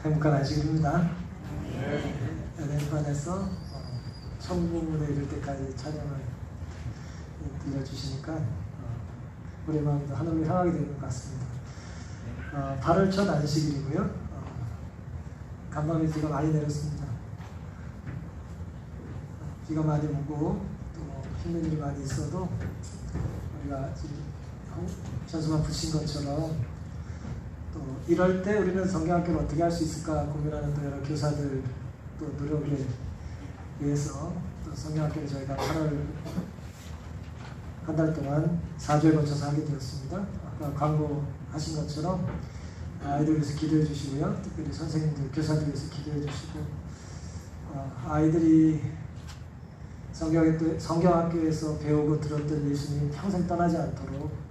행복한 안식일입니다. 연예관에서 천국문에 이를 때까지 찬양을 들려주시니까 우리 마음도 하늘로 향하게 되는 것 같습니다. 8월 첫 안식일이고요. 간밤에 비가 많이 내렸습니다. 비가 많이 오고 또 힘든 일이 많이 있어도 우리가 지금 전수만 붙인 것처럼 또 이럴 때 우리는 성경학교를 어떻게 할 수 있을까 고민하는 또 여러 교사들 또 노력을 위해서 또 성경학교를 저희가 8월 한 달 동안 4주에 걸쳐서 하게 되었습니다. 아까 광고하신 것처럼 아이들 위해서 기도해 주시고요. 특별히 선생님들, 교사들 위해서 기도해 주시고 아이들이 성경학교에서 배우고 들었던 예수님이 평생 떠나지 않도록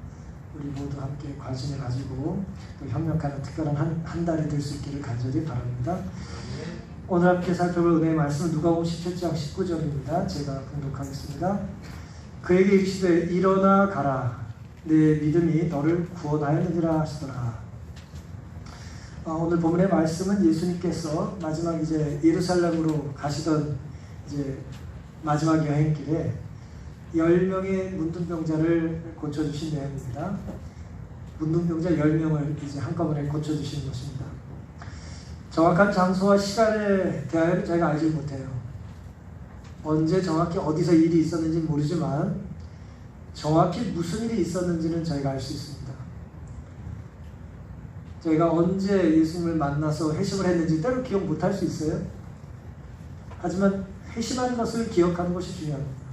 우리 모두 함께 관심을 가지고 또 협력하는 특별한 한 달이 될 수 있기를 간절히 바랍니다. 오늘 함께 살펴볼 은혜의 말씀은 누가복음 17장 19절입니다. 제가 봉독하겠습니다. 그에게 이르시되 일어나 가라 내 믿음이 너를 구원하였느니라 하시더라. 오늘 본문의 말씀은 예수님께서 마지막 이제 예루살렘으로 가시던 이제 마지막 여행길에 10명의 문둥병자를 고쳐주신 내용입니다. 문둥병자 10명을 이제 한꺼번에 고쳐주신 것입니다. 정확한 장소와 시간에 대하여 저희가 알지 못해요. 언제 정확히 어디서 일이 있었는지 모르지만 정확히 무슨 일이 있었는지는 저희가 알 수 있습니다. 저희가 언제 예수님을 만나서 회심을 했는지 때로 기억 못할 수 있어요. 하지만 회심한 것을 기억하는 것이 중요합니다.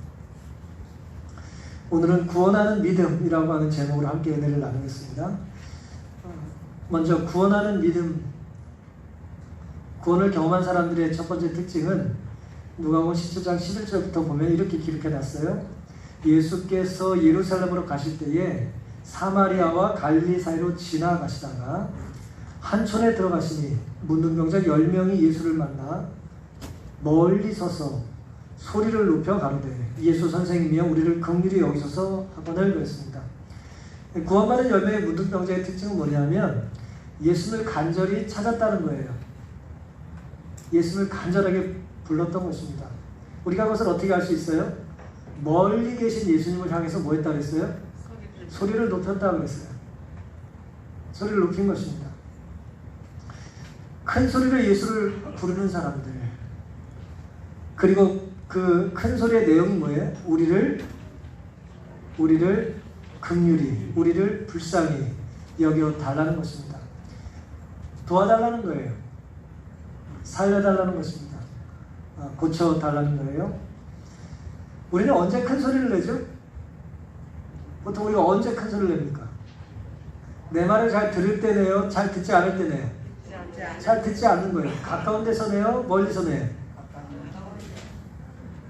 오늘은 구원하는 믿음이라고 하는 제목으로 함께 은혜를 나누겠습니다. 먼저 구원하는 믿음, 구원을 경험한 사람들의 첫 번째 특징은 누가복음 17장 11절부터 보면 이렇게 기록해놨어요. 예수께서 예루살렘으로 가실 때에 사마리아와 갈릴리 사이로 지나가시다가 한 촌에 들어가시니 문둥병자 10명이 예수를 만나 멀리 서서 소리를 높여 가로되 예수 선생님이여 우리를 긍휼히 여기소서 하거늘 그랬습니다. 구원받은 10명의 문둥병자의 특징은 뭐냐면 예수를 간절히 찾았다는 거예요. 예수를 간절하게 불렀던 것입니다. 우리가 그것을 어떻게 알 수 있어요? 멀리 계신 예수님을 향해서 뭐 했다고 했어요? 소리를 높였다고 했어요. 소리를 높인 것입니다. 큰 소리로 예수를 부르는 사람들, 그리고 그 큰 소리의 내용이 뭐예요? 우리를 긍휼히, 우리를 불쌍히 여겨달라는 것입니다. 도와달라는 거예요. 살려달라는 것입니다. 고쳐달라는 거예요. 우리는 언제 큰 소리를 내죠? 보통 우리가 언제 큰 소리를 냅니까? 내 말을 잘 들을 때 내요? 잘 듣지 않을 때 내요? 잘 듣지 않는 거예요. 가까운 데서 내요? 멀리서 내요?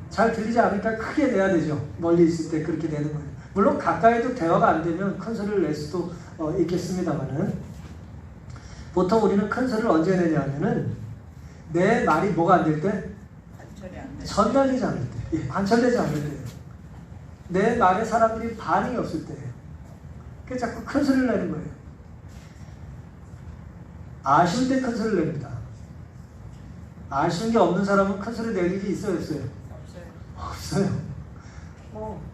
잘 들리지 않으니까 크게 내야 되죠. 멀리 있을 때 그렇게 내는 거예요. 물론 가까이도 대화가 안 되면 큰 소리를 낼 수도 있겠습니다만은 보통 우리는 큰 소리를 언제 내냐 하면은 내 말이 뭐가 안 될 때? 전달되지 않을 때, 관철되지 않을 때예요. 내 말에 사람들이 반응이 없을 때예요. 그래서 자꾸 큰 소리를 내는 거예요. 아쉬울 때 큰 소리를 냅니다. 아쉬운 게 없는 사람은 큰 소리 낼 일이 있어요, 없어요? 없어요.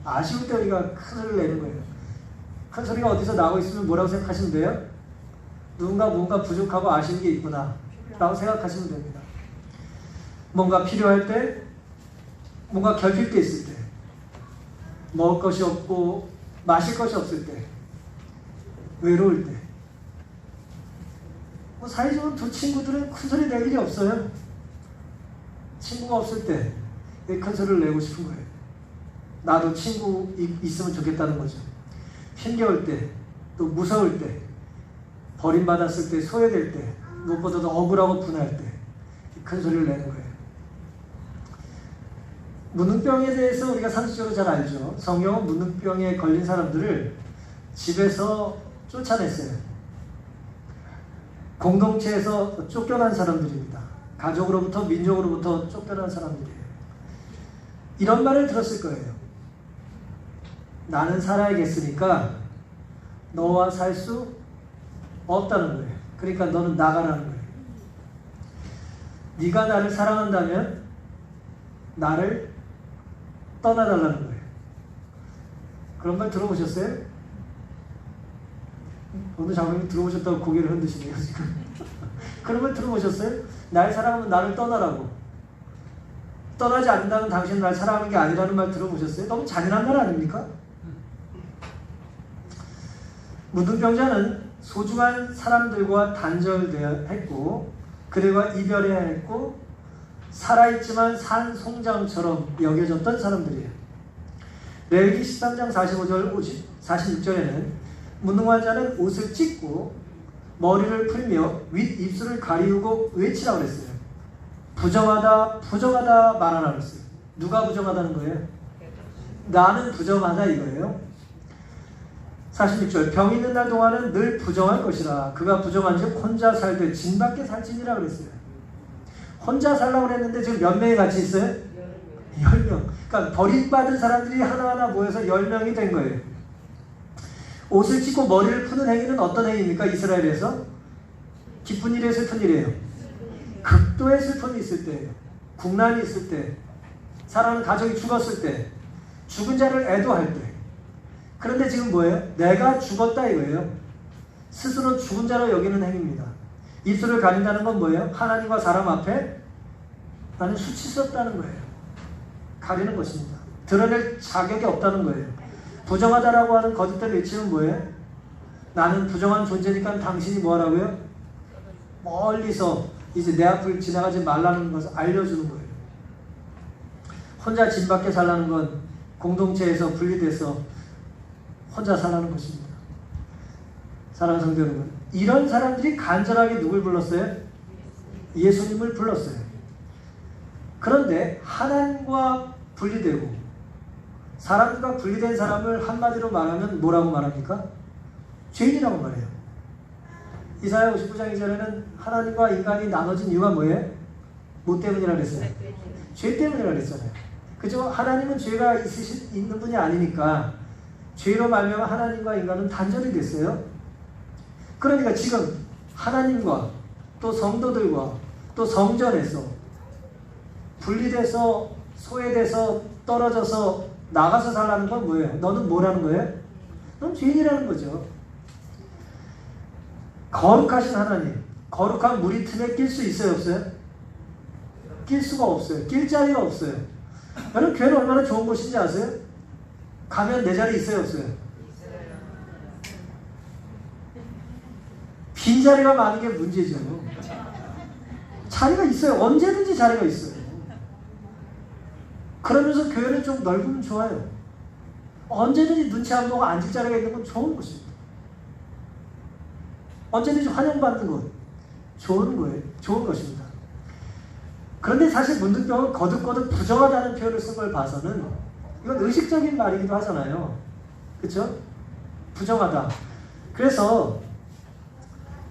아쉬울 때 우리가 큰 소리를 내는 거예요. 큰 소리가 어디서 나오고 있으면 뭐라고 생각하시면 돼요? 누군가 뭔가 부족하고 아쉬운 게 있구나 라고 생각하시면 됩니다. 뭔가 필요할 때, 뭔가 결핍 때 있을 때, 먹을 것이 없고 마실 것이 없을 때, 외로울 때, 사이좋은 두 친구들은 큰 소리 낼 일이 없어요. 친구가 없을 때 큰 소리를 내고 싶은 거예요. 나도 친구 있으면 좋겠다는 거죠. 힘겨울 때, 또 무서울 때, 버림받았을 때, 소외될 때, 무엇보다도 억울하고 분할 때 큰 소리를 내는 거예요. 문둥병에 대해서 우리가 상식적으로 잘 알죠. 성경은 문둥병에 걸린 사람들을 집에서 쫓아냈어요. 공동체에서 쫓겨난 사람들입니다. 가족으로부터, 민족으로부터 쫓겨난 사람들이에요. 이런 말을 들었을 거예요. 나는 살아야겠으니까 너와 살 수 없다는 거예요. 그러니까 너는 나가라는 거예요. 네가 나를 사랑한다면 나를 떠나달라는 거예요. 그런 말 들어보셨어요? 오늘 장로님 들어보셨다고 고개를 흔드시네요 지금. 그런 말 들어보셨어요? 날 사랑하면 나를 떠나라고. 떠나지 않는다면 당신은 날 사랑하는 게 아니라는 말 들어보셨어요? 너무 잔인한 말 아닙니까? 문둥병자는 소중한 사람들과 단절되어 했고 그들과 이별해야 했고 살아있지만 산 송장처럼 여겨졌던 사람들이에요. 레위기 13장 45절 46절에는 무능한 자는 옷을 찢고 머리를 풀며 윗입술을 가리우고 외치라고 그랬어요. 부정하다 부정하다 말하라 그랬어요. 누가 부정하다는 거예요? 나는 부정하다 이거예요. 46절 병 있는 날 동안은 늘 부정할 것이라 그가 부정한즉 혼자 살되 진밖에 살지니라 그랬어요. 혼자 살라고 그랬는데 지금 몇 명이 같이 있어요? 10명. 그러니까 버림받은 사람들이 하나하나 모여서 10명이 된 거예요. 옷을 찢고 머리를 푸는 행위는 어떤 행위입니까? 이스라엘에서? 기쁜 일이에요? 슬픈 일이에요? 극도의 슬픔이 있을 때예요. 국난이 있을 때, 사랑하는 가족이 죽었을 때, 죽은 자를 애도할 때. 그런데 지금 뭐예요? 내가 죽었다 이거예요. 스스로 죽은 자로 여기는 행위입니다. 입술을 가린다는 건 뭐예요? 하나님과 사람 앞에 나는 수치스럽다는 거예요. 가리는 것입니다. 드러낼 자격이 없다는 거예요. 부정하다라고 하는 거짓된 외침은 뭐예요? 나는 부정한 존재니까 당신이 뭐하라고요? 멀리서 이제 내 앞을 지나가지 말라는 것을 알려주는 거예요. 혼자 집 밖에 살라는 건 공동체에서 분리돼서 혼자 살라는 것입니다. 사랑하는 성도 여러분, 이런 사람들이 간절하게 누굴 불렀어요? 예수님을 불렀어요. 그런데 하나님과 분리되고 사람과 분리된 사람을 한마디로 말하면 뭐라고 말합니까? 죄인이라고 말해요. 이사야 59장 2절에는 하나님과 인간이 나눠진 이유가 뭐예요? 뭐 때문이라 그랬어요? 죄 때문이라 그랬잖아요. 그죠? 하나님은 죄가 있는 분이 아니니까 죄로 말미암아 하나님과 인간은 단절이 됐어요. 그러니까 지금 하나님과 또 성도들과 또 성전에서 분리돼서 소외돼서 떨어져서 나가서 살라는 건 뭐예요? 너는 뭐라는 거예요? 넌 죄인이라는 거죠. 거룩하신 하나님, 거룩한 무리 틈에 낄 수 있어요? 없어요? 낄 수가 없어요. 낄 자리가 없어요. 여러분 교회는 얼마나 좋은 곳인지 아세요? 가면 내 자리 있어요? 없어요? 빈자리가 많은 게 문제죠. 자리가 있어요. 언제든지 자리가 있어요. 그러면서 교회는 좀 넓으면 좋아요. 언제든지 눈치 안 보고 앉을 자리가 있는 건 좋은 것입니다. 언제든지 환영받는 것 좋은 거예요. 좋은 것입니다. 그런데 사실 문둥병은 거듭거듭 부정하다는 표현을 쓴 걸 봐서는 이건 의식적인 말이기도 하잖아요. 그렇죠? 부정하다. 그래서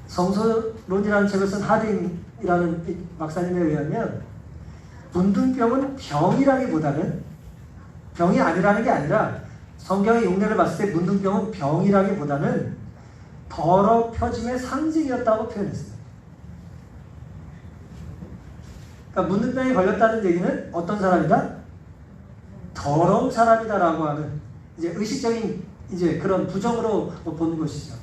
성서론이라는 책을 쓴 하딩이라는 박사님에 의하면 문둥병은 병이라기보다는 병이 아니라는 게 아니라 성경의 용례를 봤을 때 문둥병은 병이라기보다는 더럽혀짐의 상징이었다고 표현했어요. 그러니까 문둥병에 걸렸다는 얘기는 어떤 사람이다? 더러운 사람이다라고 하는 이제 의식적인 이제 그런 부정으로 보는 것이죠.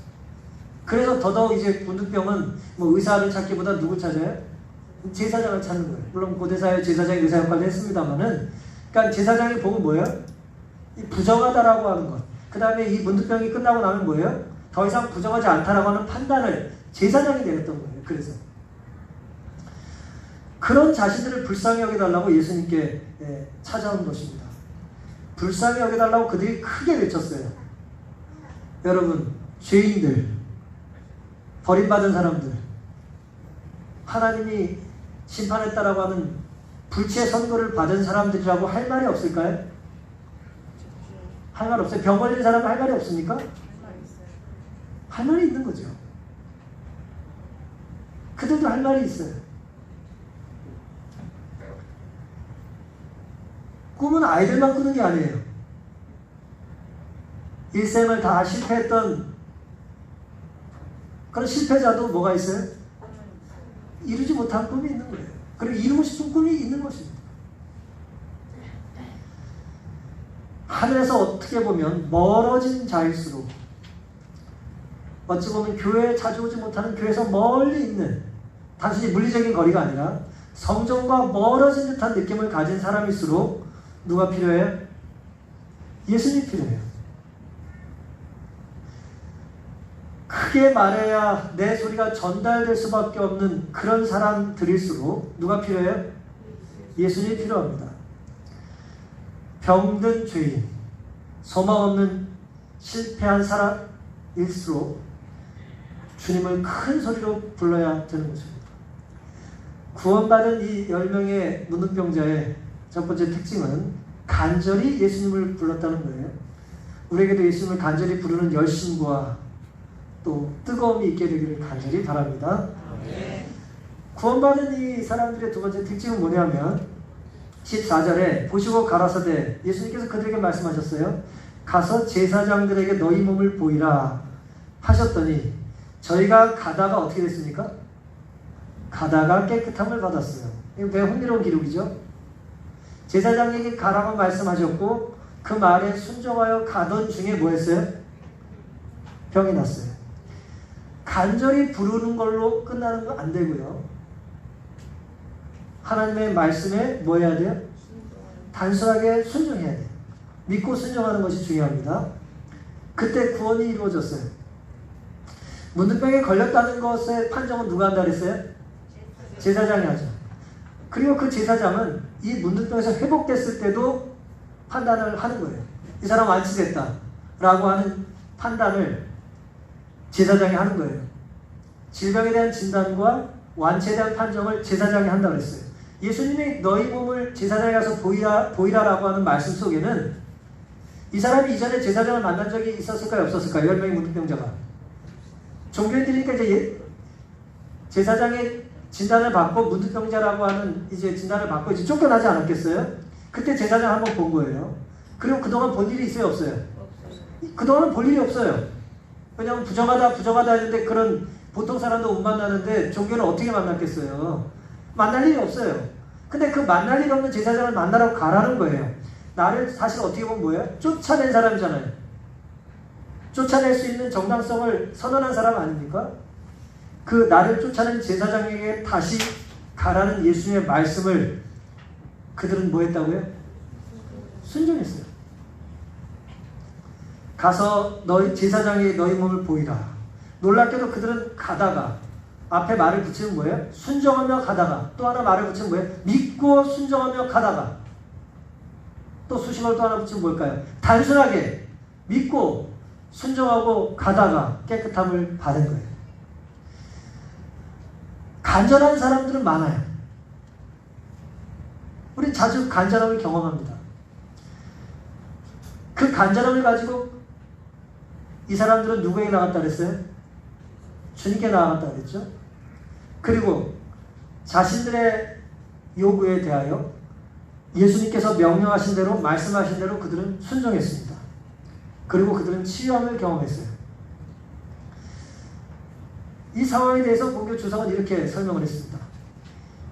그래서 더더욱 이제 문둥병은 뭐 의사를 찾기보다 누구 찾아요? 제사장을 찾는 거예요. 물론 고대사회 제사장이 의사 역할을 했습니다만은, 그러니까 제사장이 보고 뭐예요? 이 부정하다라고 하는 것. 그 다음에 이 문둥병이 끝나고 나면 뭐예요? 더 이상 부정하지 않다라고 하는 판단을 제사장이 내렸던 거예요. 그래서 그런 자신들을 불쌍히 여겨달라고 예수님께 찾아온 것입니다. 불쌍히 여겨달라고 그들이 크게 외쳤어요. 여러분, 죄인들, 버림받은 사람들, 하나님이 심판했다라고 하는 불치의 선고를 받은 사람들이라고 할 말이 없을까요? 할 말 없어요. 병 걸린 사람은 할 말이 없습니까? 할 말이 있는 거죠. 그들도 할 말이 있어요. 꿈은 아이들만 꾸는 게 아니에요. 일생을 다 실패했던 그런 실패자도 뭐가 있어요? 이루지 못한 꿈이 있는 거예요. 그리고 이루고 싶은 꿈이 있는 것입니다. 하늘에서 어떻게 보면 멀어진 자일수록, 어찌 보면 교회에 자주 오지 못하는 교회에서 멀리 있는, 단순히 물리적인 거리가 아니라 성전과 멀어진 듯한 느낌을 가진 사람일수록 누가 필요해요? 예수님이 필요해요. 크게 말해야 내 소리가 전달될 수밖에 없는 그런 사람들일수록 누가 필요해요? 예수님이 필요합니다. 병든 죄인, 소망 없는 실패한 사람일수록 주님을 큰 소리로 불러야 되는 것입니다. 구원받은 이 10명의 문둥병자의 첫 번째 특징은 간절히 예수님을 불렀다는 거예요. 우리에게도 예수님을 간절히 부르는 열심과 또 뜨거움이 있게 되기를 간절히 바랍니다. 구원받은 이 사람들의 두 번째 특징은 뭐냐면 14절에 보시고 가라사대, 예수님께서 그들에게 말씀하셨어요. 가서 제사장들에게 너희 몸을 보이라 하셨더니 저희가 가다가 어떻게 됐습니까? 가다가 깨끗함을 받았어요. 이거 매우 흥미로운 기록이죠. 제사장에게 가라고 말씀하셨고 그 말에 순종하여 가던 중에 뭐 했어요? 병이 났어요. 간절히 부르는 걸로 끝나는 거 안 되고요. 하나님의 말씀에 뭐 해야 돼요? 단순하게 순종해야 돼요. 믿고 순종하는 것이 중요합니다. 그때 구원이 이루어졌어요. 문둥병에 걸렸다는 것의 판정은 누가 한다 그랬어요? 제사장이 하죠. 그리고 그 제사장은 이 문둥병에서 회복됐을 때도 판단을 하는 거예요. 이 사람 완치됐다 라고 하는 판단을 제사장이 하는 거예요. 질병에 대한 진단과 완치에 대한 판정을 제사장이 한다고 했어요. 예수님이 너희 몸을 제사장에 가서 보이라라고 하는 말씀 속에는 이 사람이 이전에 제사장을 만난 적이 있었을까요? 없었을까요? 10명의 문둥병자가. 종교인들이니까 이제 제사장의 진단을 받고 문둥병자라고 하는 이제 진단을 받고 이제 쫓겨나지 않았겠어요? 그때 제사장 한번 본 거예요. 그리고 그동안 본 일이 있어요? 없어요? 그동안은 볼 일이 없어요. 왜냐하면 부정하다 했는데 그런 보통 사람도 못 만나는데 종교는 어떻게 만났겠어요? 만날 일이 없어요. 근데 그 만날 일 없는 제사장을 만나러 가라는 거예요. 나를 사실 어떻게 보면 뭐예요? 쫓아낸 사람이잖아요. 쫓아낼 수 있는 정당성을 선언한 사람 아닙니까? 그 나를 쫓아낸 제사장에게 다시 가라는 예수님의 말씀을 그들은 뭐 했다고요? 순종했어요. 가서 너희 제사장에게 너희 몸을 보이라. 놀랍게도 그들은 가다가 앞에 말을 붙이면 뭐예요? 순종하며 가다가, 또 하나 말을 붙이면 뭐예요? 믿고 순종하며 가다가, 또 수식어를 또 하나 붙이면 뭘까요? 단순하게 믿고 순종하고 가다가 깨끗함을 받은 거예요. 간절한 사람들은 많아요. 우리 자주 간절함을 경험합니다. 그 간절함을 가지고 이 사람들은 누구에게 나갔다 그랬어요? 주님께 나아갔다 그랬죠. 그리고 자신들의 요구에 대하여 예수님께서 명령하신 대로, 말씀하신 대로 그들은 순종했습니다. 그리고 그들은 치유함을 경험했어요. 이 상황에 대해서 본교 주석은 이렇게 설명을 했습니다.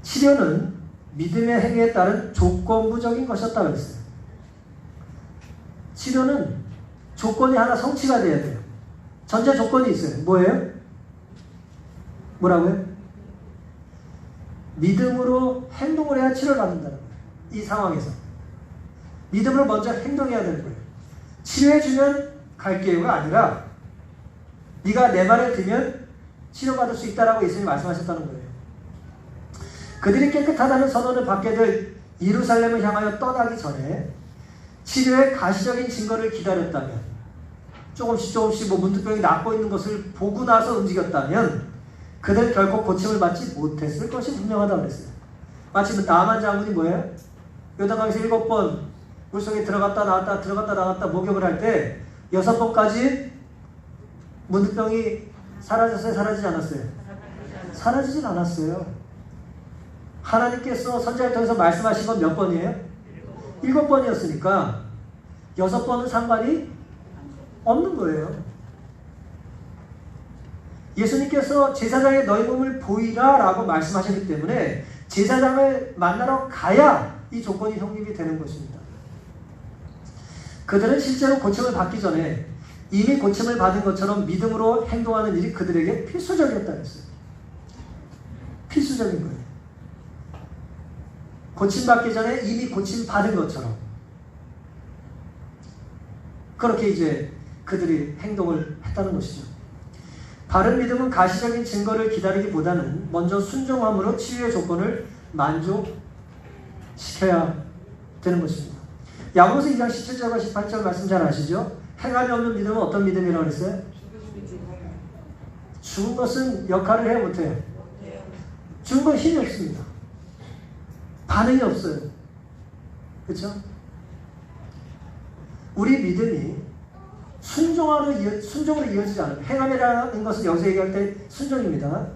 치료는 믿음의 행위에 따른 조건부적인 것이었다고 했어요. 치료는 조건이 하나 성취가 돼야 돼요. 전제 조건이 있어요. 뭐예요? 뭐라고요? 믿음으로 행동을 해야 치료를 받는다는 거예요. 이 상황에서. 믿음으로 먼저 행동해야 되는 거예요. 치료해주면 갈게요가 아니라 네가 내 말을 들으면 치료받을 수 있다라고 예수님이 말씀하셨다는 거예요. 그들이 깨끗하다는 선언을 받게 될 예루살렘을 향하여 떠나기 전에 치료의 가시적인 증거를 기다렸다면, 조금씩 문둥병이 낫고 있는 것을 보고 나서 움직였다면 그들은 결코 고침을 받지 못했을 것이 분명하다고 그랬어요. 마치 나만 장군이 뭐예요? 요단강에서 7번 물속에 들어갔다 나왔다 목욕을 할 때 6번까지 문둥병이 사라졌어요? 사라지지 않았어요? 사라지진 않았어요. 하나님께서 선지자를 통해서 말씀하신 건 몇 번이에요? 7번이었으니까 6번은 상관이 없는 거예요. 예수님께서 제사장에 너희 몸을 보이라 라고 말씀하셨기 때문에 제사장을 만나러 가야 이 조건이 성립이 되는 것입니다. 그들은 실제로 고침을 받기 전에 이미 고침을 받은 것처럼 믿음으로 행동하는 일이 그들에게 필수적이었다는 했어요. 필수적인 거예요. 고침받기 전에 이미 고침받은 것처럼 그렇게 이제 그들이 행동을 했다는 것이죠. 바른 믿음은 가시적인 증거를 기다리기보다는 먼저 순종함으로 치유의 조건을 만족시켜야 되는 것입니다. 야고보서 2장 17절과 18절 말씀 잘 아시죠? 행함이 없는 믿음은 어떤 믿음이라고 그랬어요? 죽은 것은 역할을 해야 못해요. 죽은 건 힘이 없습니다. 반응이 없어요. 그렇죠? 우리 믿음이 순종으로 이어지지 않아요. 행함이라는 것은 여기서 얘기할 때 순종입니다.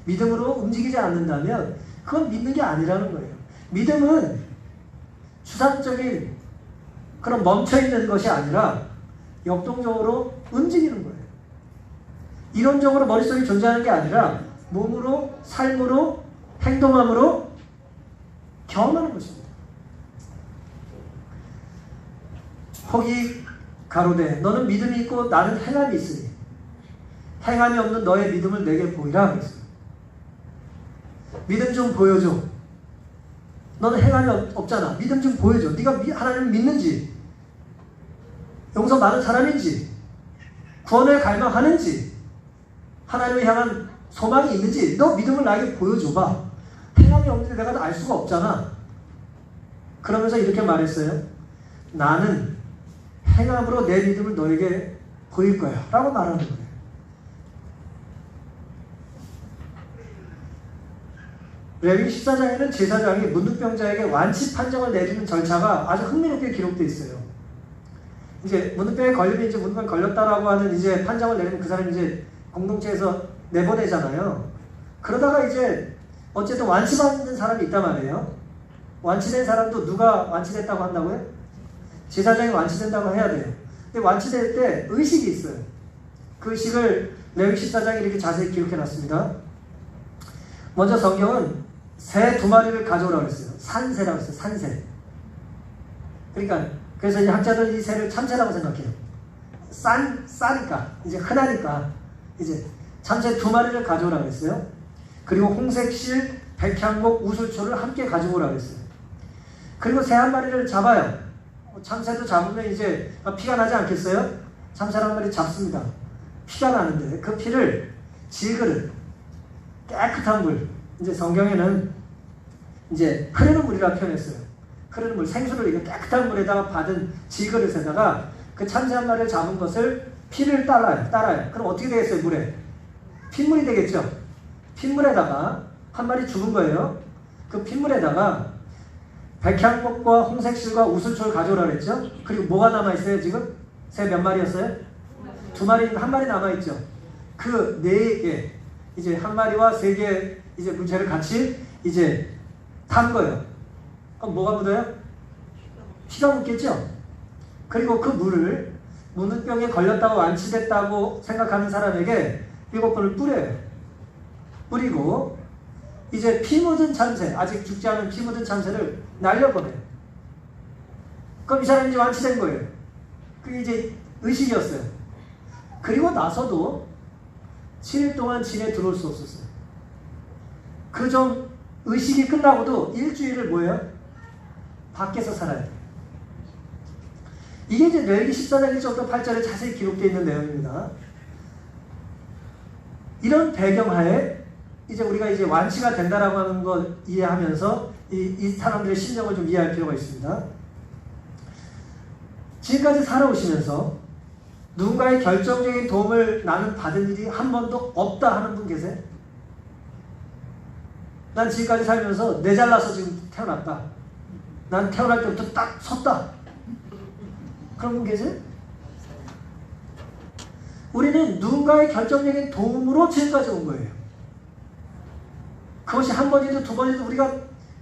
믿음으로 움직이지 않는다면 그건 믿는 게 아니라는 거예요. 믿음은 추상적인 그런 멈춰있는 것이 아니라 역동적으로 움직이는 거예요. 이론적으로 머릿속에 존재하는 게 아니라 몸으로, 삶으로, 행동함으로 경험하는 것입니다. 혹이 가로되 너는 믿음이 있고 나는 행함이 있으니 행함이 없는 너의 믿음을 내게 보이라 그랬어요. 믿음 좀 보여줘. 너는 행함이 없잖아. 믿음 좀 보여줘. 네가 하나님을 믿는지, 용서 많은 사람인지, 구원을 갈망하는지, 하나님을 향한 소망이 있는지 너 믿음을 나에게 보여줘봐. 행함이 없는데 내가 알 수가 없잖아. 그러면서 이렇게 말했어요. 나는 행함으로 내 믿음을 너에게 보일 거야 라고 말하는 거예요. 레위기 14장에는 제사장이 문둥병자에게 완치 판정을 내리는 절차가 아주 흥미롭게 기록되어 있어요. 이제 문둥병에 걸리면 이제 문둥병 걸렸다라고 하는 이제 판정을 내리면 그 사람이 이제 공동체에서 내보내잖아요. 그러다가 이제 어쨌든 완치받는 사람이 있단 말이에요. 완치된 사람도 누가 완치됐다고 한다고요? 제사장이 완치된다고 해야 돼요. 근데 완치될 때 의식이 있어요. 그 의식을 레위기 14장에 이렇게 자세히 기록해 놨습니다. 먼저 성경은 새 2마리를 가져오라고 했어요. 산새라고 했어요. 산새. 그러니까 그래서 이제 학자들은 이 새를 참새라고 생각해요. 싸니까 이제 흔하니까 이제 참새 2마리를 가져오라고 했어요. 그리고 홍색실, 백향목, 우슬초를 함께 가지고 오라고 했어요. 그리고 새 1마리를 잡아요. 참새도 잡으면 이제 피가 나지 않겠어요? 참새를 1마리 잡습니다. 피가 나는데 그 피를 질그릇, 깨끗한 물, 이제 성경에는 이제 흐르는 물이라 표현했어요. 흐르는 물, 생수를 이렇게 깨끗한 물에다가 받은 질그릇에다가 그 참새 1마리를 잡은 것을 피를 따라요. 그럼 어떻게 되겠어요? 물에? 핏물이 되겠죠? 핏물에다가 1마리 죽은 거예요. 그 핏물에다가 백향목과 홍색실과 우슬초를 가져오라 그랬죠? 그리고 뭐가 남아있어요 지금? 새 몇 마리였어요? 2마리, 1마리 남아있죠? 그 4개, 이제 1마리와 3개 이제 물체를 같이 이제 탄 거예요. 그럼 뭐가 묻어요? 피가 묻겠죠? 그리고 그 물을 문둥병에 걸렸다고 완치됐다고 생각하는 사람에게 7번을 뿌려요. 뿌리고 이제 피 묻은 참새, 아직 죽지 않은 피 묻은 참새를 날려보내요. 그럼 이 사람이 이제 완치된 거예요. 그게 이제 의식이었어요. 그리고 나서도 7일 동안 진에 들어올 수 없었어요. 그 좀 의식이 끝나고도 일주일을 뭐예요? 밖에서 살아야 돼요. 이게 이제 레위기 14장 1절부터 8절에 자세히 기록되어 있는 내용입니다. 이런 배경하에 이제 우리가 이제 완치가 된다라고 하는 걸 이해하면서 이 사람들의 심정을 좀 이해할 필요가 있습니다. 지금까지 살아오시면서 누군가의 결정적인 도움을 나는 받은 일이 한 번도 없다 하는 분 계세요? 난 지금까지 살면서 내 잘나서 지금 태어났다. 난 태어날 때부터 딱 섰다. 그런 분 계세요? 우리는 누군가의 결정적인 도움으로 지금까지 온 거예요. 그것이 한 번이든 2번이든 우리가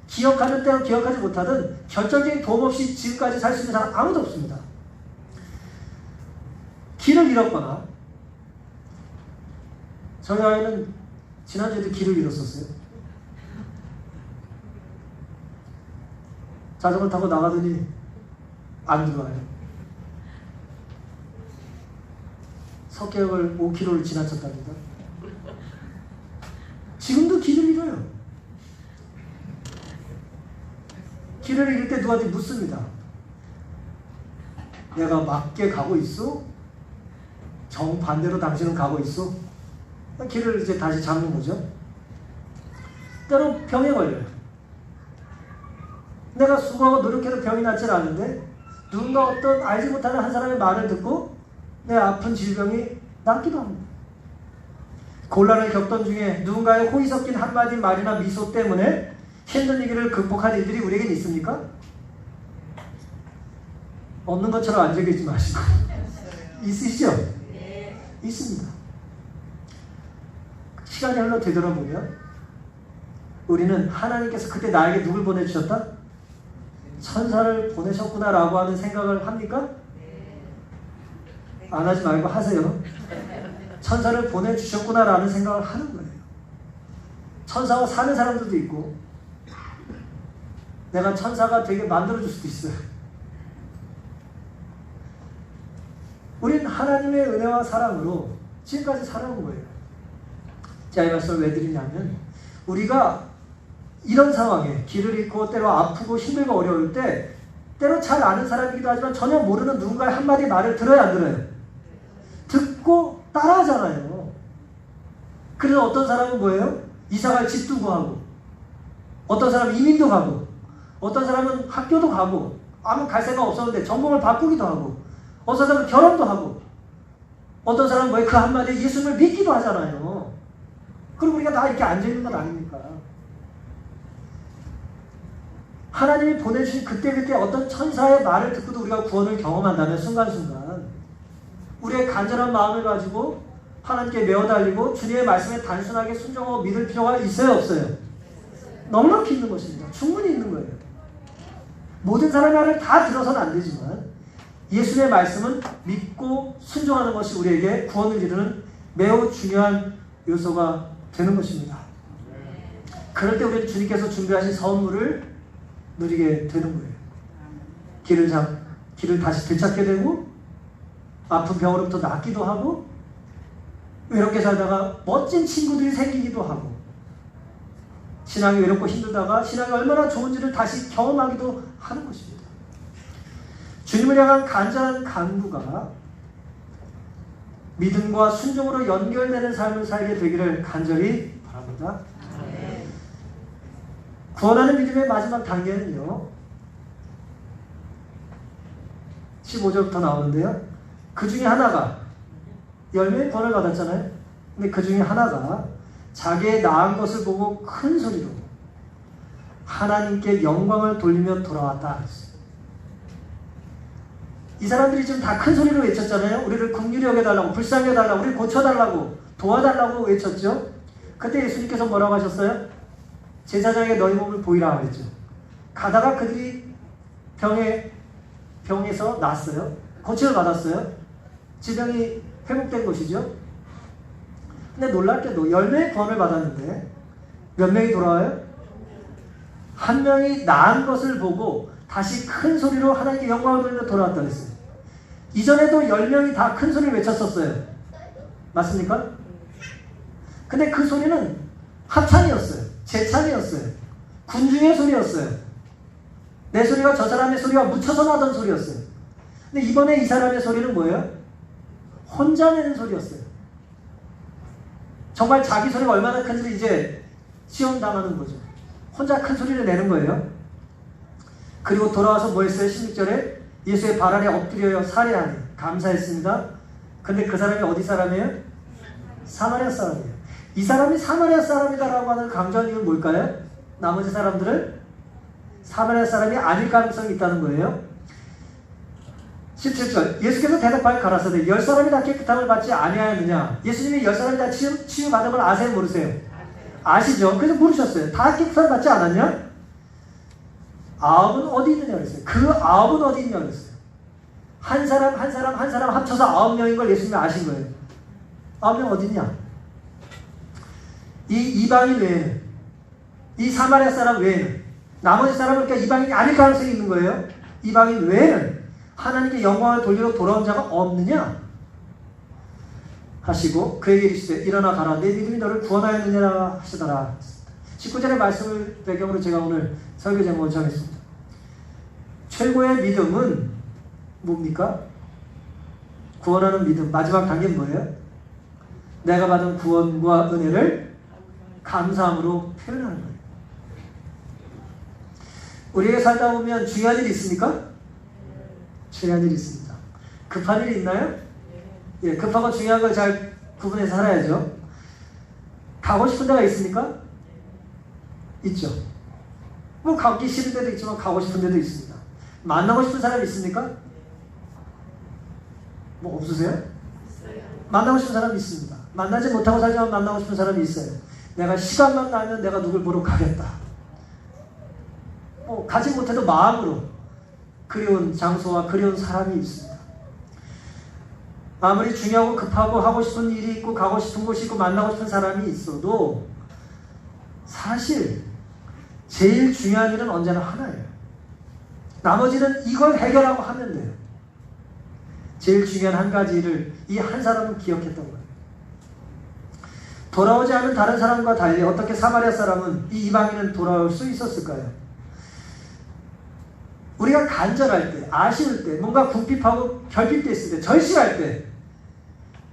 기억하는 때와 기억하지 못하든 결정적인 도움 없이 지금까지 살 수 있는 사람 아무도 없습니다. 길을 잃었거나, 저희 아이는 지난주에도 길을 잃었었어요. 자전거 타고 나가더니 안 들어와요. 석계역을 5km를 지나쳤답니다. 지금도 길을 잃어요. 길을 잃을 때 누구한테 묻습니다. 내가 맞게 가고 있어? 정반대로 당신은 가고 있어? 길을 이제 다시 잡는 거죠. 때로 병에 걸려요. 내가 수고하고 노력해도 병이 낫질 않은데 누군가 어떤 알지 못하는 한 사람의 말을 듣고 내 아픈 질병이 낫기도 합니다. 곤란을 겪던 중에 누군가의 호의 섞인 한마디 말이나 미소 때문에 힘든 위기를 극복한 일들이 우리에겐 있습니까? 없는 것처럼 앉아 계시지 마시고 있으시죠? 네. 있습니다. 시간이 흘러 되돌아보면 우리는 하나님께서 그때 나에게 누굴 보내주셨다? 천사를 보내셨구나라고 하는 생각을 합니까? 안 하지 말고 하세요. 천사를 보내주셨구나라는 생각을 하는 거예요. 천사와 사는 사람들도 있고 내가 천사가 되게 만들어줄 수도 있어요. 우린 하나님의 은혜와 사랑으로 지금까지 살아온 거예요. 자, 이 말씀을 왜 드리냐면 우리가 이런 상황에 길을 잃고 때로 아프고 힘들고 어려울 때 때로 잘 아는 사람이기도 하지만 전혀 모르는 누군가의 한마디 말을 들어야 안 들어요? 듣고 따라하잖아요. 그래서 어떤 사람은 뭐예요? 이사갈 집도 구하고 어떤 사람은 이민도 가고 어떤 사람은 학교도 가고 아무 갈 생각 없었는데 전공을 바꾸기도 하고 어떤 사람은 결혼도 하고 어떤 사람은 뭐예요? 그 한마디에 예수님을 믿기도 하잖아요. 그리고 우리가 다 이렇게 앉아있는 건 아닙니까? 하나님이 보내주신 그때그때 어떤 천사의 말을 듣고도 우리가 구원을 경험한다면 순간순간 우리의 간절한 마음을 가지고 하나님께 메어 달리고 주님의 말씀에 단순하게 순종하고 믿을 필요가 있어요, 없어요? 넉넉히 있는 것입니다. 충분히 있는 거예요. 모든 사람의 말을 다 들어서는 안 되지만 예수님의 말씀은 믿고 순종하는 것이 우리에게 구원을 이루는 매우 중요한 요소가 되는 것입니다. 그럴 때 우리는 주님께서 준비하신 선물을 누리게 되는 거예요. 길을 다시 되찾게 되고 아픈 병으로부터 낫기도 하고 외롭게 살다가 멋진 친구들이 생기기도 하고 신앙이 외롭고 힘들다가 신앙이 얼마나 좋은지를 다시 경험하기도 하는 것입니다. 주님을 향한 간절한 간구가 믿음과 순종으로 연결되는 삶을 살게 되기를 간절히 바랍니다. 구원하는 믿음의 마지막 단계는요 15절부터 나오는데요 그 중에 하나가 10명의 구원을 받았잖아요. 근데 그 중에 하나가 자기의 나은 것을 보고 큰 소리로 하나님께 영광을 돌리며 돌아왔다. 이 사람들이 지금 다 큰 소리로 외쳤잖아요. 우리를 긍휼히 여겨달라고, 불쌍히 여겨달라고, 우리를 고쳐달라고, 도와달라고 외쳤죠. 그때 예수님께서 뭐라고 하셨어요? 제사장에게 너희 몸을 보이라 그랬죠. 가다가 그들이 병에서 났어요. 고침을 받았어요. 질병이 회복된 것이죠. 근데 놀랍게도 10명의 구원을 받았는데 몇 명이 돌아와요? 한 명이 나은 것을 보고 다시 큰 소리로 하나님께 영광을 돌리며 돌아왔다 그랬어요. 이전에도 10명이 다 큰 소리를 외쳤었어요. 맞습니까? 근데 그 소리는 합창이었어요. 재창이었어요. 군중의 소리였어요. 내 소리가 저 사람의 소리와 묻혀서 나던 소리였어요. 근데 이번에 이 사람의 소리는 뭐예요? 혼자 내는 소리였어요. 정말 자기 소리가 얼마나 큰지 이제 시험당하는 거죠. 혼자 큰 소리를 내는 거예요. 그리고 돌아와서 뭐 했어요? 16절에 예수의 발 아래 엎드려요 살해하니 감사했습니다. 근데 그 사람이 어디 사람이에요? 사마리아 사람이에요. 이 사람이 사마리아 사람이다라고 하는 강조한 이유는 뭘까요? 나머지 사람들은 사마리아 사람이 아닐 가능성이 있다는 거예요. 17절 예수께서 대답하여 가라사대 10사람이 다 깨끗함을 받지 아니하였느냐. 예수님이 10사람이 다 치유받은 걸 아세요? 모르세요? 아시죠? 그래서 물으셨어요. 다 깨끗함을 받지 않았냐? 9은 어디 있느냐 그랬어요. 그 9은 어디 있느냐 그랬어요. 한 사람 합쳐서 9명인 걸 예수님이 아신 거예요. 9명 어디 있냐? 이 이방인 외에는, 이 사마리아 사람 외에는 나머지 사람은 그러니까 이방인이 아닐 가능성이 있는 거예요. 이방인 외에는 하나님께 영광을 돌리러 돌아온 자가 없느냐 하시고 그에게 이르시되 일어나 가라 내 믿음이 너를 구원하였느니라 하시더라. 19절의 말씀을 배경으로 제가 오늘 설교 제목을 정했습니다. 최고의 믿음은 뭡니까? 구원하는 믿음. 마지막 단계는 뭐예요? 내가 받은 구원과 은혜를 감사함으로 표현하는 거예요. 우리에게 살다 보면 중요한 일이 있습니까? 중요한 일이 있습니다. 급한 일이 있나요? 예, 급하고 중요한 걸 잘 구분해서 살아야죠. 가고 싶은 데가 있습니까? 있죠. 뭐 가기 싫은 데도 있지만 가고 싶은 데도 있습니다. 만나고 싶은 사람이 있습니까? 뭐 없으세요? 만나고 싶은 사람이 있습니다. 만나지 못하고 살지만 만나고 싶은 사람이 있어요. 내가 시간만 나면 내가 누굴 보러 가겠다. 가지 못해도 마음으로 그리운 장소와 그리운 사람이 있습니다. 아무리 중요하고 급하고 하고 싶은 일이 있고 가고 싶은 곳이 있고 만나고 싶은 사람이 있어도 사실 제일 중요한 일은 언제나 하나예요. 나머지는 이걸 해결하고 하면 돼요. 제일 중요한 한 가지를 이 한 사람은 기억했던 거예요. 돌아오지 않은 다른 사람과 달리 어떻게 사마리아 사람은 이 이방인은 돌아올 수 있었을까요? 우리가 간절할 때, 아쉬울 때, 뭔가 궁핍하고 결핍됐을 때, 절실할 때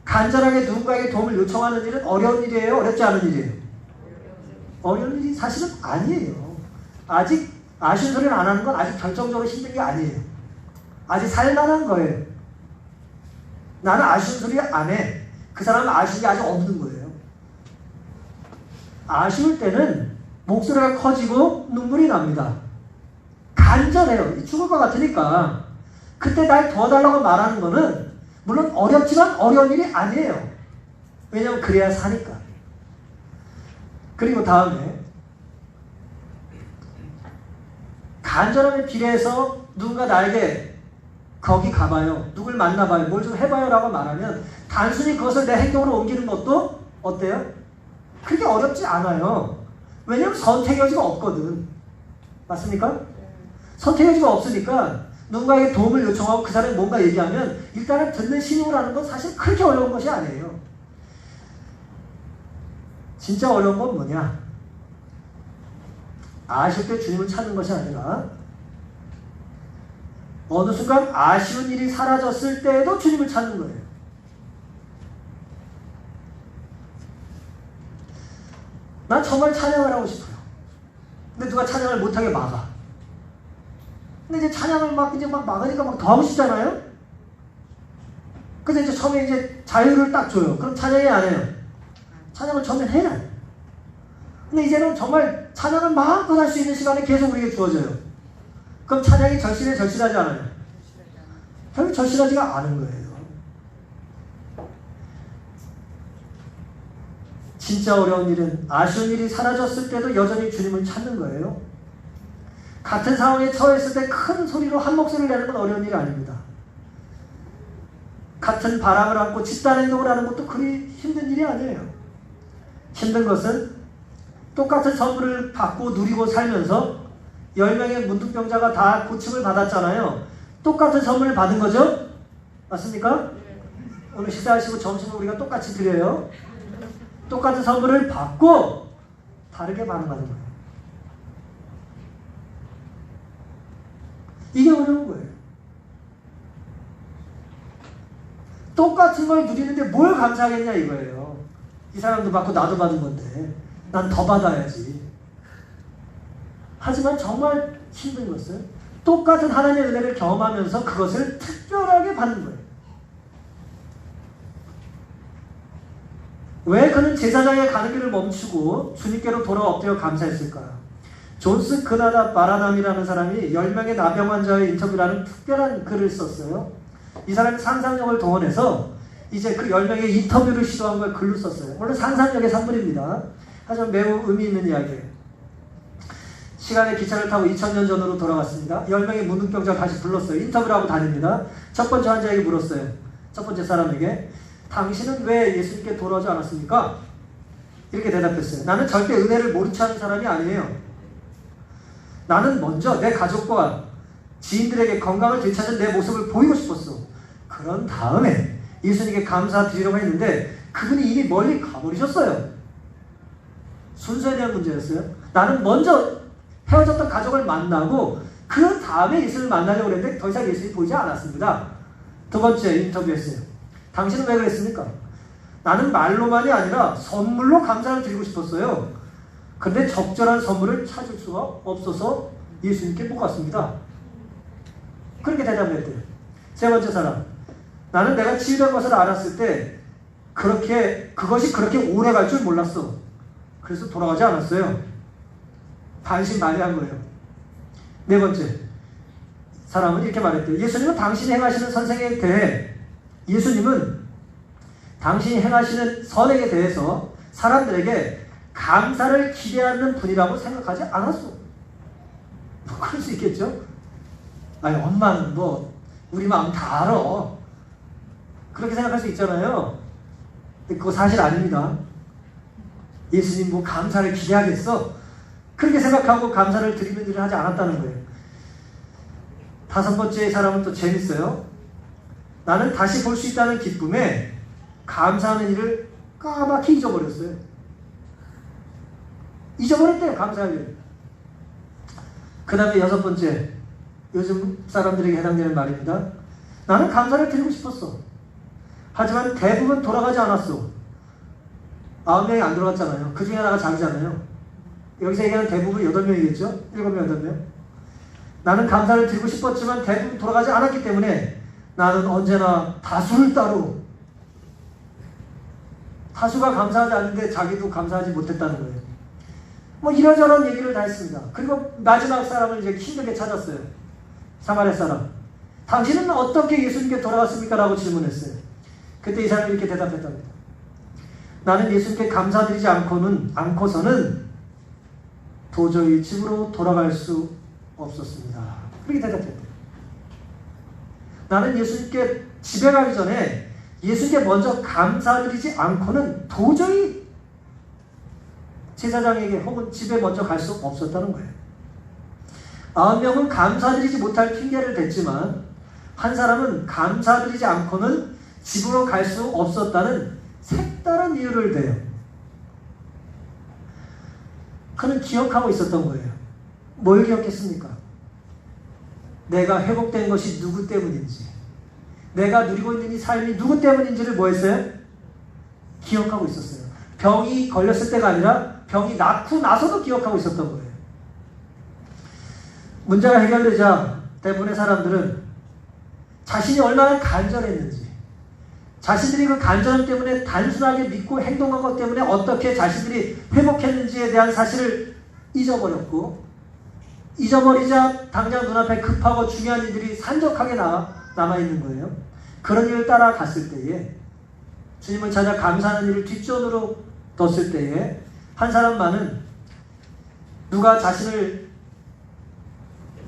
간절하게 누군가에게 도움을 요청하는 일은 어려운 일이에요? 어렵지 않은 일이에요? 어려운 일이 사실은 아니에요. 아직 아쉬운 소리를 안 하는 건 아직 결정적으로 힘든 게 아니에요. 아직 살만한 거예요. 나는 아쉬운 소리 안 해. 그 사람은 아쉬운 게 아직 없는 거예요. 아쉬울 때는 목소리가 커지고 눈물이 납니다. 간절해요. 죽을 것 같으니까. 그때 날 도와달라고 말하는 거는 물론 어렵지만 어려운 일이 아니에요. 왜냐하면 그래야 사니까. 그리고 다음에 간절함에 비례해서 누군가 나에게 거기 가봐요. 누굴 만나봐요. 뭘 좀 해봐요 라고 말하면 단순히 그것을 내 행동으로 옮기는 것도 어때요? 그렇게 어렵지 않아요. 왜냐하면 선택의 여지가 없거든. 맞습니까? 선택의 여지가 없으니까 누군가에게 도움을 요청하고 그 사람이 뭔가 얘기하면 일단은 듣는 신용을 하는 건 사실 그렇게 어려운 것이 아니에요. 진짜 어려운 건 뭐냐? 아쉬울 때 주님을 찾는 것이 아니라 어느 순간 아쉬운 일이 사라졌을 때에도 주님을 찾는 거예요. 난 정말 찬양을 하고 싶어요. 근데 누가 찬양을 못하게 막아. 근데 이제 찬양을 막 막으니까 막 더 하고 싶잖아요? 그래서 이제 처음에 이제 자유를 딱 줘요. 그럼 찬양이 안 해요. 찬양을 처음에 해야 돼. 근데 이제는 정말 찬양을 마음껏 할 수 있는 시간이 계속 우리에게 주어져요. 그럼 찬양이 절실해, 절실하지 않아요? 별로 절실하지가 않은 거예요. 진짜 어려운 일은 아쉬운 일이 사라졌을 때도 여전히 주님을 찾는 거예요. 같은 상황에 처했을 때 큰 소리로 한 목소리를 내는 건 어려운 일이 아닙니다. 같은 바람을 안고 집단 행동을 하는 것도 그리 힘든 일이 아니에요. 힘든 것은 똑같은 선물을 받고 누리고 살면서 10명의 문둥병자가 다 고침을 받았잖아요. 똑같은 선물을 받은 거죠? 맞습니까? 오늘 식사하시고 점심을 우리가 똑같이 드려요. 똑같은 선물을 받고 다르게 반응하는 거예요. 이게 어려운 거예요. 똑같은 걸 누리는데 뭘 감사하겠냐 이거예요. 이 사람도 받고 나도 받은 건데 난 더 받아야지. 하지만 정말 힘든 것은 똑같은 하나님의 은혜를 경험하면서 그것을 특별하게 받는 거예요. 왜 그는 제사장에 가는 길을 멈추고 주님께로 돌아와 엎드려 감사했을까요? 존스 그나다 바라남이라는 사람이 10명의 나병 환자의 인터뷰라는 특별한 글을 썼어요. 이 사람이 상상력을 동원해서 이제 그 10명의 인터뷰를 시도한 걸 글로 썼어요. 물론 상상력의 산물입니다. 하지만 매우 의미 있는 이야기예요. 시간의 기차를 타고 2000년 전으로 돌아갔습니다. 10명의 문둥병자를 다시 불렀어요. 인터뷰를 하고 다닙니다. 첫 번째 환자에게 물었어요. 첫 번째 사람에게 당신은 왜 예수님께 돌아오지 않았습니까? 이렇게 대답했어요. 나는 절대 은혜를 모른 체 하는 사람이 아니에요. 나는 먼저 내 가족과 지인들에게 건강을 되찾은 내 모습을 보이고 싶었어. 그런 다음에 예수님께 감사드리려고 했는데 그분이 이미 멀리 가버리셨어요. 순서에 대한 문제였어요. 나는 먼저 헤어졌던 가족을 만나고 그 다음에 예수님을 만나려고 했는데 더 이상 예수님이 보이지 않았습니다. 두 번째 인터뷰했어요. 당신은 왜 그랬습니까? 나는 말로만이 아니라 선물로 감사를 드리고 싶었어요. 그런데 적절한 선물을 찾을 수가 없어서 예수님께 못 갔습니다. 그렇게 대답을 했대요. 세 번째 사람. 나는 내가 치유된 것을 알았을 때 그것이 그렇게 오래 갈 줄 몰랐어. 그래서 돌아가지 않았어요. 반신반의한 거예요. 네 번째 사람은 이렇게 말했대요. 예수님은 당신이 행하시는 선생에 대해 당신이 행하시는 선행에 대해서 사람들에게 감사를 기대하는 분이라고 생각하지 않았어. 뭐 그럴 수 있겠죠? 아니 엄마는 뭐 우리 마음 다 알아. 그렇게 생각할 수 있잖아요. 근데 그거 사실 아닙니다. 예수님 뭐 감사를 기대하겠어? 그렇게 생각하고 감사를 드리는 일을 하지 않았다는 거예요. 다섯 번째 사람은 또 재밌어요. 나는 다시 볼 수 있다는 기쁨에 감사하는 일을 까맣게 잊어버렸어요. 잊어버렸대요. 감사할 일을. 그 다음에 여섯 번째, 요즘 사람들에게 해당되는 말입니다. 나는 감사를 드리고 싶었어. 하지만 대부분 돌아가지 않았어. 9명이 안 돌아갔잖아요. 그 중에 하나가 자기잖아요. 여기서 얘기하는 대부분 8명이겠죠? 7명, 8명. 나는 감사를 드리고 싶었지만 대부분 돌아가지 않았기 때문에 나는 언제나 다수를 따로, 다수가 감사하지 않는데 자기도 감사하지 못했다는 거예요. 뭐 이런저런 얘기를 다 했습니다. 그리고 마지막 사람을 이제 힘들게 찾았어요. 사마리아 사람. 당신은 어떻게 예수님께 돌아갔습니까? 라고 질문했어요. 그때 이 사람이 이렇게 대답했답니다. 나는 예수님께 감사드리지 않고서는 도저히 집으로 돌아갈 수 없었습니다. 그렇게 대답했대요. 나는 예수님께 집에 가기 전에 예수님께 먼저 감사드리지 않고는 도저히 제사장에게 혹은 집에 먼저 갈 수 없었다는 거예요. 9명은 감사드리지 못할 핑계를 댔지만 한 사람은 감사드리지 않고는 집으로 갈 수 없었다는 색다른 이유를 대요. 그는 기억하고 있었던 거예요. 뭘 기억했습니까? 내가 회복된 것이 누구 때문인지, 내가 누리고 있는 이 삶이 누구 때문인지를 뭐 했어요? 기억하고 있었어요. 병이 걸렸을 때가 아니라 병이 낫고 나서도 기억하고 있었던 거예요. 문제가 해결되자 대부분의 사람들은 자신이 얼마나 간절했는지, 자신들이 그 간절함 때문에 단순하게 믿고 행동한 것 때문에 어떻게 자신들이 회복했는지에 대한 사실을 잊어버렸고, 잊어버리자 당장 눈앞에 급하고 중요한 일들이 산적하게 남아있는 거예요. 그런 일을 따라갔을 때에, 주님을 찾아 감사하는 일을 뒷전으로 뒀을 때에 한 사람만은 누가 자신을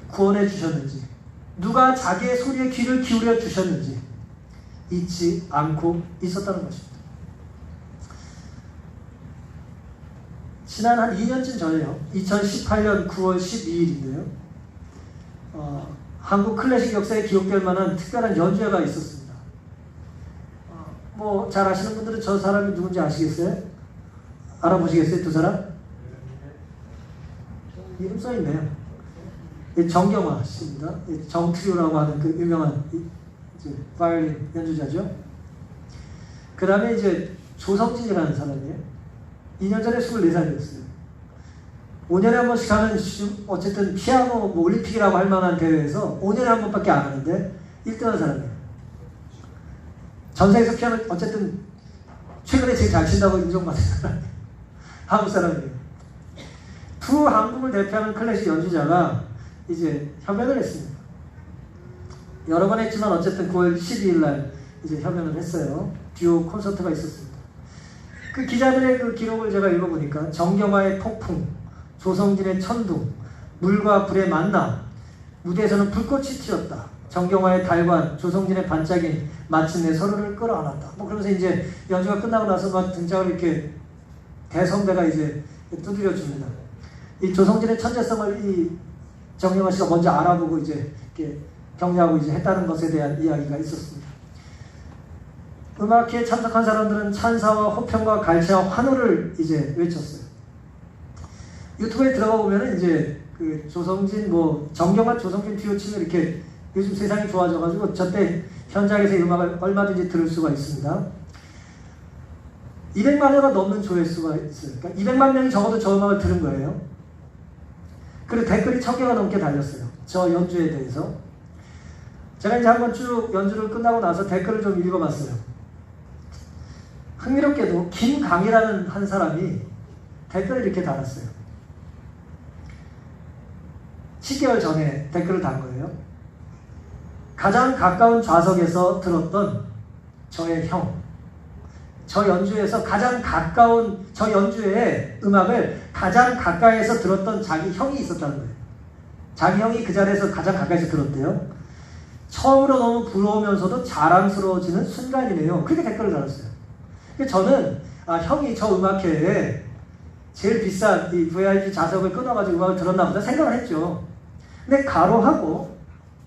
구원해 주셨는지, 누가 자기의 소리에 귀를 기울여 주셨는지 잊지 않고 있었다는 것입니다. 지난 한 2년쯤 전에요. 2018년 9월 12일인데요. 한국 클래식 역사에 기록될 만한 특별한 연주회가 있었습니다. 뭐 잘 아시는 분들은 저 사람이 누군지 아시겠어요? 알아보시겠어요? 두 사람? 이름 써있네요. 정경화 씨입니다. 정트리오라고 하는 그 유명한 바이올린 연주자죠. 그 다음에 이제 조성진이라는 사람이에요. 2년 전에 24살이었어요. 5년에 한 번씩 하는 어쨌든 피아노 뭐 올림픽이라고 할 만한 대회에서 5년에 한 번밖에 안 하는데 1등한 사람이에요. 전 세계에서 피아노 어쨌든 최근에 제일 잘 친다고 인정받은 사람이에요. 한국 사람이에요. 두 한국을 대표하는 클래식 연주자가 이제 협연을 했습니다. 여러 번 했지만 어쨌든 9월 12일 날 이제 협연을 했어요. 듀오 콘서트가 있었습니다. 그 기자들의 그 기록을 제가 읽어보니까 정경화의 폭풍, 조성진의 천둥, 물과 불의 만남, 무대에서는 불꽃이 튀었다. 정경화의 달관, 조성진의 반짝임, 마침내 서로를 끌어안았다. 뭐 그러면서 이제 연주가 끝나고 나서 막 등장을 이렇게 대성대가 이제 두드려 줍니다. 이 조성진의 천재성을 이 정영화 씨가 먼저 알아보고 이제 이렇게 격려하고 이제 했다는 것에 대한 이야기가 있었습니다. 음악회에 참석한 사람들은 찬사와 호평과 갈채와 환호를 이제 외쳤어요. 유튜브에 들어가 보면은 이제 그 조성진 정경화 조성진 듀오 치면 이렇게 요즘 세상이 좋아져가지고 저때 현장에서의 음악을 얼마든지 들을 수가 있습니다. 200만 회가 넘는 조회수가 있어요. 그러니까 200만 명이 적어도 저 음악을 들은 거예요. 그리고 댓글이 1000개가 넘게 달렸어요. 저 연주에 대해서. 제가 이제 한번 쭉 연주를 끝나고 나서 댓글을 좀 읽어봤어요. 흥미롭게도 김강이라는 한 사람이 댓글을 이렇게 달았어요. 10개월 전에 댓글을 단 거예요. 가장 가까운 좌석에서 들었던 저의 형, 저 연주에서 가장 가까운 저 연주의 음악을 가장 가까이에서 들었던 자기 형이 있었다는 거예요. 자기 형이 그 자리에서 가장 가까이서 들었대요. 처음으로 너무 부러우면서도 자랑스러워지는 순간이네요. 그렇게 댓글을 달았어요. 저는 형이 저 음악회에 제일 비싼 이 VIP 좌석을 끊어가지고 음악을 들었나 보다 생각을 했죠. 근데 가로하고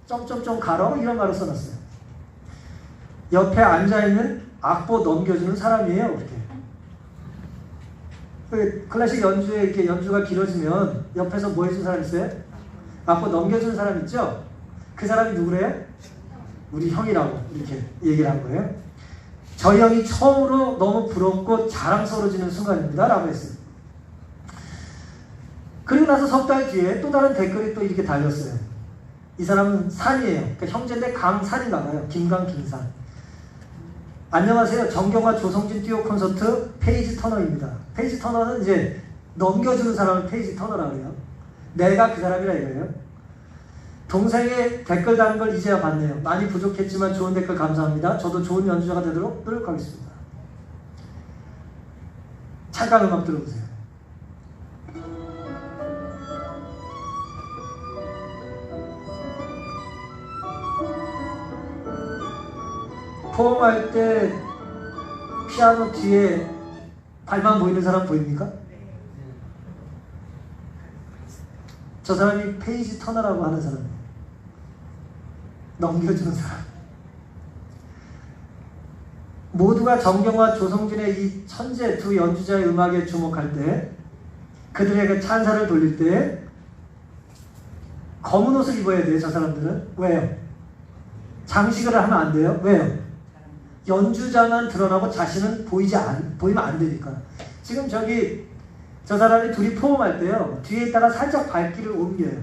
점점점 가로하고 이런 말을 써놨어요. 옆에 앉아있는 악보 넘겨주는 사람이에요. 그렇게. 클래식 연주에 이렇게 연주가 길어지면 옆에서 뭐 해준 사람 있어요? 악보 넘겨주는 사람 있죠? 그 사람이 누구래요? 우리 형이라고 이렇게 얘기를 한 거예요. 저 형이 처음으로 너무 부럽고 자랑스러워지는 순간입니다 라고 했어요. 그리고 나서 석 달 뒤에 또 다른 댓글이 또 이렇게 달렸어요. 이 사람은 산이에요. 그러니까 형제인데 강산인가 봐요. 김강 김산. 안녕하세요. 정경화 조성진 듀오 콘서트 페이지 터너입니다. 페이지 터너는 이제 넘겨주는 사람을 페이지 터너라고 해요. 내가 그 사람이라 이거예요. 동생의 댓글 다는 걸 이제야 봤네요. 많이 부족했지만 좋은 댓글 감사합니다. 저도 좋은 연주자가 되도록 노력하겠습니다. 잠깐 음악 들어보세요. 포옹할 때 피아노 뒤에 발만 보이는 사람 보입니까? 저 사람이 페이지 터너라고 하는 사람이에요. 넘겨주는 사람. 모두가 정경화 조성진의 이 천재 두 연주자의 음악에 주목할 때, 그들에게 찬사를 돌릴 때 검은 옷을 입어야 돼요. 저 사람들은. 왜요? 장식을 하면 안 돼요. 왜요? 연주자만 드러나고 자신은 보이면 안 되니까. 지금 저 사람이 둘이 포옹할 때요, 뒤에 있다가 살짝 발길을 옮겨요.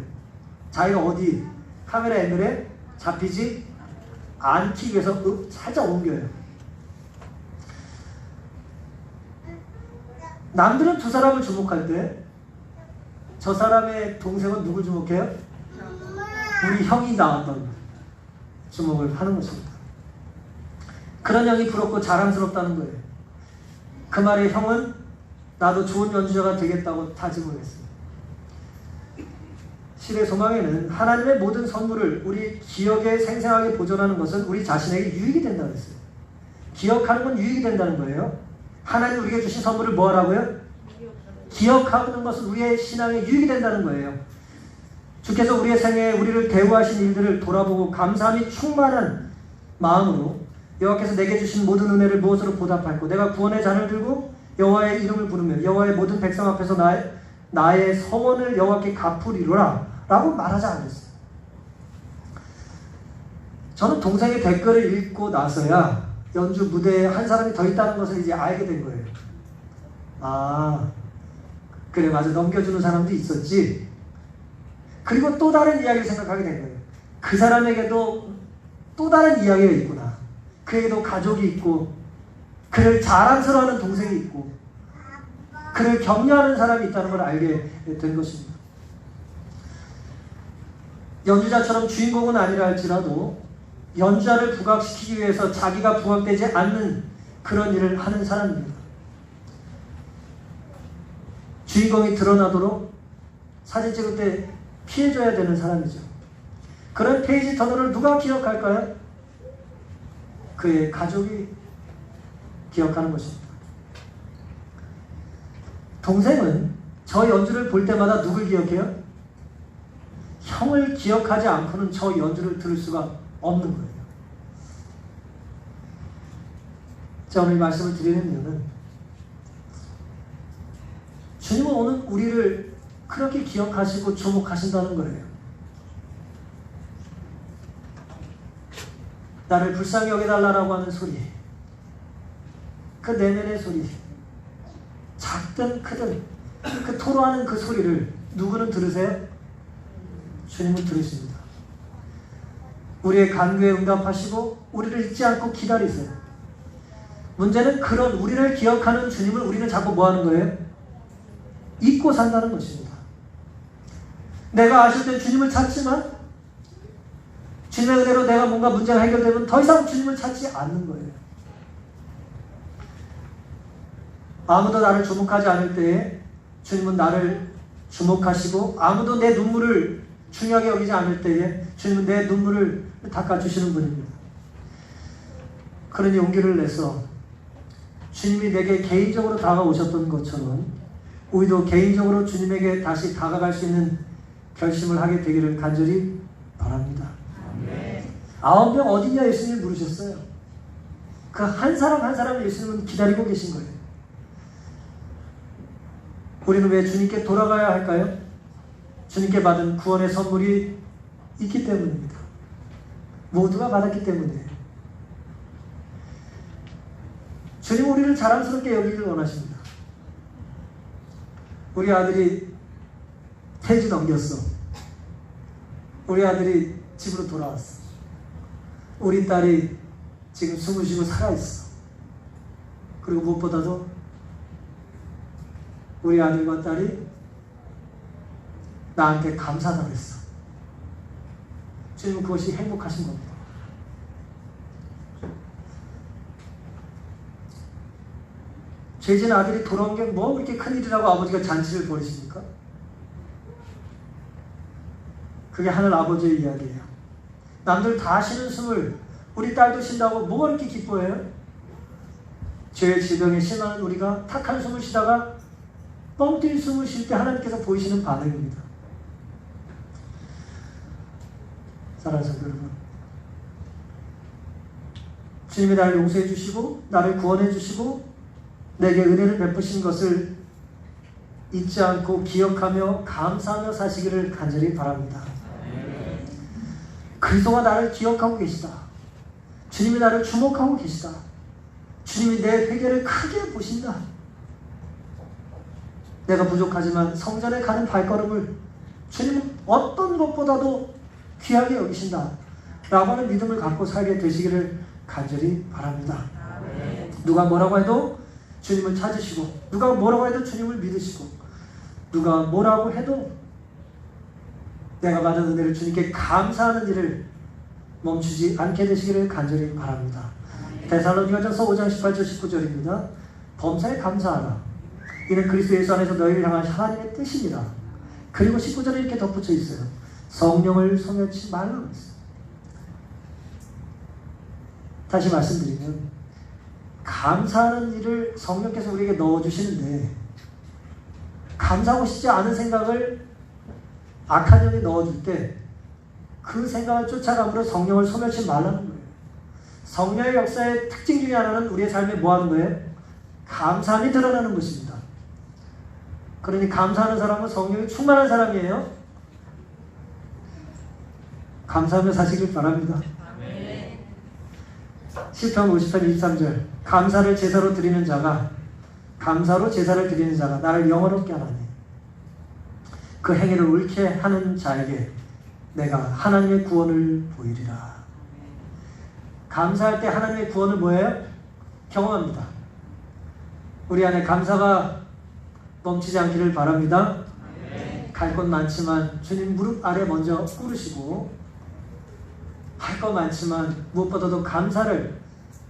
자기가 어디 카메라 앵글에 잡히지 않기 위해서 살짝 옮겨요. 남들은 두 사람을 주목할 때 저 사람의 동생은 누굴 주목해요? 우리 형이 나왔던 주목을 하는 것입니다. 그런 형이 부럽고 자랑스럽다는 거예요. 그 말에 형은 나도 좋은 연주자가 되겠다고 다짐을 했습니다. 시대 소망에는 하나님의 모든 선물을 우리 기억에 생생하게 보존하는 것은 우리 자신에게 유익이 된다고 했어요. 기억하는 건 유익이 된다는 거예요. 하나님 우리에게 주신 선물을 뭐 하라고요? 기억하는 것은 우리의 신앙에 유익이 된다는 거예요. 주께서 우리의 생애에 우리를 대우하신 일들을 돌아보고 감사함이 충만한 마음으로 여호와께서 내게 주신 모든 은혜를 무엇으로 보답할꼬? 내가 구원의 잔을 들고 여호와의 이름을 부르며 여호와의 모든 백성 앞에서 나의 서원을 여호와께 갚으리로라 라고 말하지 않았어요. 저는 동생의 댓글을 읽고 나서야 연주 무대에 한 사람이 더 있다는 것을 이제 알게 된 거예요. 아, 그래 맞아, 넘겨주는 사람도 있었지. 그리고 또 다른 이야기를 생각하게 된 거예요. 그 사람에게도 또 다른 이야기가 있구나. 그에게도 가족이 있고 그를 자랑스러워하는 동생이 있고 그를 격려하는 사람이 있다는 걸 알게 된 것입니다. 연주자처럼 주인공은 아니라 할지라도 연주자를 부각시키기 위해서 자기가 부각되지 않는 그런 일을 하는 사람입니다. 주인공이 드러나도록 사진 찍을 때 피해줘야 되는 사람이죠. 그런 페이지 터너를 누가 기억할까요? 그의 가족이 기억하는 것입니다. 동생은 저 연주를 볼 때마다 누굴 기억해요? 성을 기억하지 않고는 저 연주를 들을 수가 없는 거예요. 자, 오늘 이 말씀을 드리는 이유는 주님은 오늘 우리를 그렇게 기억하시고 주목하신다는 거예요. 나를 불쌍히 여겨달라고 하는 소리, 그 내면의 소리, 작든 크든 그 토로하는 그 소리를 누구는 들으세요? 주님은 들으십니다. 우리의 간구에 응답하시고 우리를 잊지 않고 기다리세요. 문제는 그런 우리를 기억하는 주님을 우리는 자꾸 뭐 하는 거예요? 잊고 산다는 것입니다. 내가 아실 때 주님을 찾지만 주님의 은혜로 내가 뭔가 문제가 해결되면 더 이상 주님을 찾지 않는 거예요. 아무도 나를 주목하지 않을 때에 주님은 나를 주목하시고, 아무도 내 눈물을 중요하게 여기지 않을 때에 주님은 내 눈물을 닦아주시는 분입니다. 그러니 용기를 내서 주님이 내게 개인적으로 다가오셨던 것처럼 우리도 개인적으로 주님에게 다시 다가갈 수 있는 결심을 하게 되기를 간절히 바랍니다. 9명 어디냐 예수님이 물으셨어요. 그 한 사람 한 사람을 예수님은 기다리고 계신 거예요. 우리는 왜 주님께 돌아가야 할까요? 주님께 받은 구원의 선물이 있기 때문입니다. 모두가 받았기 때문이에요. 주님은 우리를 자랑스럽게 여기길 원하십니다. 우리 아들이 태지 넘겼어. 우리 아들이 집으로 돌아왔어. 우리 딸이 지금 숨을 쉬고 살아있어. 그리고 무엇보다도 우리 아들과 딸이 나한테 감사하다고 했어. 주님은 그것이 행복하신 겁니다. 죄진 아들이 돌아온 게 뭐 그렇게 큰일이라고 아버지가 잔치를 벌이십니까? 그게 하늘 아버지의 이야기예요. 남들 다 쉬는 숨을 우리 딸도 쉰다고 뭐가 이렇게 기뻐해요? 죄의 질병에 심한 우리가 탁한 숨을 쉬다가 뻥 뛴 숨을 쉴 때 하나님께서 보이시는 반응입니다. 사랑하는 성도 여러분, 주님이 나를 용서해 주시고 나를 구원해 주시고 내게 은혜를 베푸신 것을 잊지 않고 기억하며 감사하며 사시기를 간절히 바랍니다. 그리스도가 나를 기억하고 계시다. 주님이 나를 주목하고 계시다. 주님이 내 회개를 크게 보신다. 내가 부족하지만 성전에 가는 발걸음을 주님은 어떤 것보다도 귀하게 여기신다 라고 하는 믿음을 갖고 살게 되시기를 간절히 바랍니다. 누가 뭐라고 해도 주님을 찾으시고, 누가 뭐라고 해도 주님을 믿으시고, 누가 뭐라고 해도 내가 받은 은혜를 주님께 감사하는 일을 멈추지 않게 되시기를 간절히 바랍니다. 데살로니가전서 5장 18절 19절입니다. 범사에 감사하라. 이는 그리스도 예수 안에서 너희를 향한 하나님의 뜻입니다. 그리고 19절에 이렇게 덧붙여 있어요. 성령을 소멸치 말라고 했어요. 다시 말씀드리면 감사하는 일을 성령께서 우리에게 넣어주시는데, 감사하고 싶지 않은 생각을 악한 영이 넣어줄 때 그 생각을 쫓아감으로 성령을 소멸치 말라는 거예요. 성령의 역사의 특징 중에 하나는 우리의 삶에 뭐 하는 거예요? 감사함이 드러나는 것입니다. 그러니 감사하는 사람은 성령이 충만한 사람이에요. 감사하며 사시길 바랍니다. 시편 50편 23절 감사를 제사로 드리는 자가, 감사로 제사를 드리는 자가 나를 영원롭게 하나니 그 행위를 옳게 하는 자에게 내가 하나님의 구원을 보이리라. 감사할 때 하나님의 구원을 뭐예요? 경험합니다. 우리 안에 감사가 멈추지 않기를 바랍니다. 갈 것 많지만 주님 무릎 아래 먼저 꿇으시고, 할 것 많지만 무엇보다도 감사를,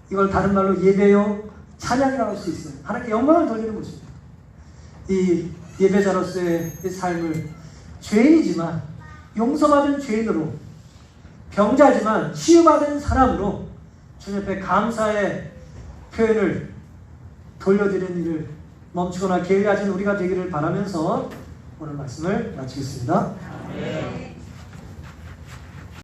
이걸 다른 말로 예배요 찬양이라고 할 수 있어요. 하나님께 영광을 돌리는 것입니다. 이 예배자로서의 이 삶을 죄인이지만 용서받은 죄인으로, 병자지만 치유받은 사람으로 주님 앞에 감사의 표현을 돌려드리는 일을 멈추거나 게을리하지 않은 우리가 되기를 바라면서 오늘 말씀을 마치겠습니다.